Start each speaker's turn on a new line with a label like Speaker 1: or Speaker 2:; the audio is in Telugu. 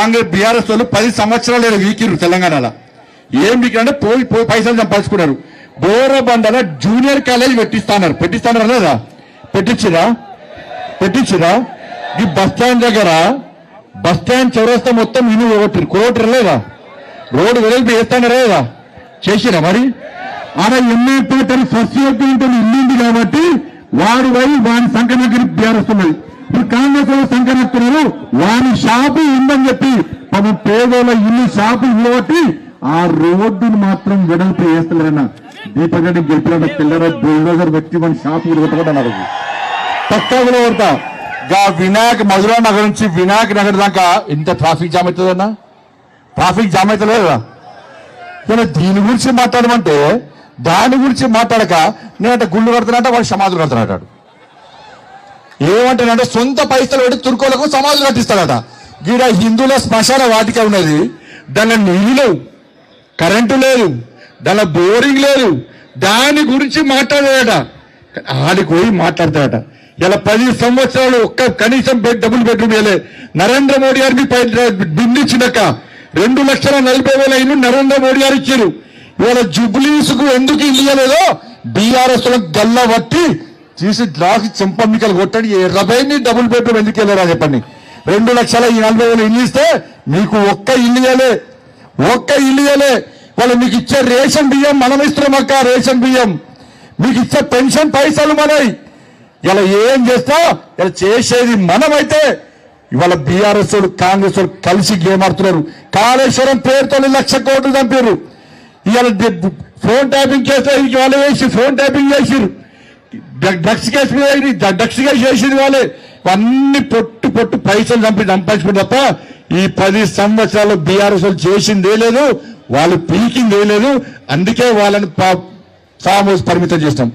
Speaker 1: కాంగ్రెస్ బీఆర్ఎస్ వాళ్ళు 10 సంవత్సరాలు వీకిరు తెలంగాణలో. ఏం వీకిరంటే పోయి పైసలు సంపాదించుకున్నారు. బోరబండల జూనియర్ కాలేజ్ పెట్టిస్తాన్నారు లేదా? పెట్టించిరా? ఈ బస్ స్టాండ్ దగ్గర బస్ స్టాండ్ చౌరస్తా మొత్తం ఇల్లు కోటి లేదా? రోడ్డు వెడల్పు వేస్తానరా లేదా? చేసిరా మరి? ఆడ ఎన్నో ఫస్ట్ ఇల్లుంది కాబట్టి వాడు పోయి వాని సంఖ్య బీఆర్ఎస్తున్నది. ఇప్పుడు కాంగ్రెస్ వాళ్ళు సంఖ్యస్తున్నారు. వాని షాపు ఉందని చెప్పి పాపం పేదోళ్ళ ఇల్లు షాపు ఇవ్వబట్టి ఆ రోడ్డును మాత్రం వెడల్పు వేస్తలేరన్న. దీపక్ రెడ్డి గెలిపిన పిల్లర బుల్డోజర్ వ్యక్తి మన షాపు కొట్టబడ్డారు. పక్కా కూడా కొడతా. వినాయక్ మధురా నగర్ నుంచి వినాయక్ నగర్ దాకా ఎంత ట్రాఫిక్ జామ్ అవుతుందన్నా? ట్రాఫిక్ జామ్ అవుతలేదా? దీని గురించి మాట్లాడమంటే దాని గురించి మాట్లాడక నేనంటే గుళ్ళు కడుతున్నట్ట, వాడు సమాధులు కడుతున్నట్టాడు. ఏమంటాడంటే సొంత పైసలు పెట్టి తుర్కోలకు సమాధులు కట్టిస్తాడట. గీడ హిందువుల శ్మశాన వాటిక ఉన్నది, దానిలో నీళ్ళు లేవు, కరెంటు లేదు, దానిలో బోరింగ్ లేదు, దాని గురించి మాట్లాడాడట. ఆడికి పోయి మాట్లాడతాడట. ఇలా 10 సంవత్సరాలు ఒక్క కనీసం డబుల్ బెడ్రూమ్ వేయలే. నరేంద్ర మోడీ గారికి బిందించినాక 2,40,000 ఇల్లు నరేంద్ర మోడీ గారు ఇచ్చారు. ఇవాళ జుబ్లీస్ కు ఎందుకు ఇయ్యలేదో బీఆర్ఎస్ గల్లా పట్టి తీసి గ్లాస్ చెంపమ్మికలు కొట్టండి. 20 డబుల్ బెడ్రూమ్ ఎందుకు వెళ్ళారా చెప్పండి. 2,40,000 ఇల్లు ఇస్తే మీకు ఒక్క ఇల్లు ఇవ్వలే. వాళ్ళు మీకు ఇచ్చే రేషన్ బియ్యం మనం ఇస్తున్నాం అక్క. రేషన్ బియ్యం మీకు ఇచ్చే పెన్షన్ పైసలు మనవి. ఇలా ఏం చేస్తా ఇలా చేసేది మనమైతే ఇవాళ బీఆర్ఎస్ కాంగ్రెస్ కలిసి గేమ్ ఆడుతున్నారు. కాళేశ్వరం పేరుతో 1,00,000 కోట్లు చంపారు. ఇవాళ ఫోన్ ట్యాపింగ్ చేస్తే వాళ్ళు వేసి ఫోన్ ట్యాపింగ్ చేసిరు. డ్రగ్స్ కేసు చేసింది వాళ్ళే. అన్ని పొట్టు పైసలు సంపాదించుకుని తప్ప ఈ 10 సంవత్సరాలు బీఆర్ఎస్ చేసిందే లేదు, వాళ్ళు పీకిందే లేదు. అందుకే వాళ్ళని ఫామ్ హౌస్ పరిమితం చేస్తాం.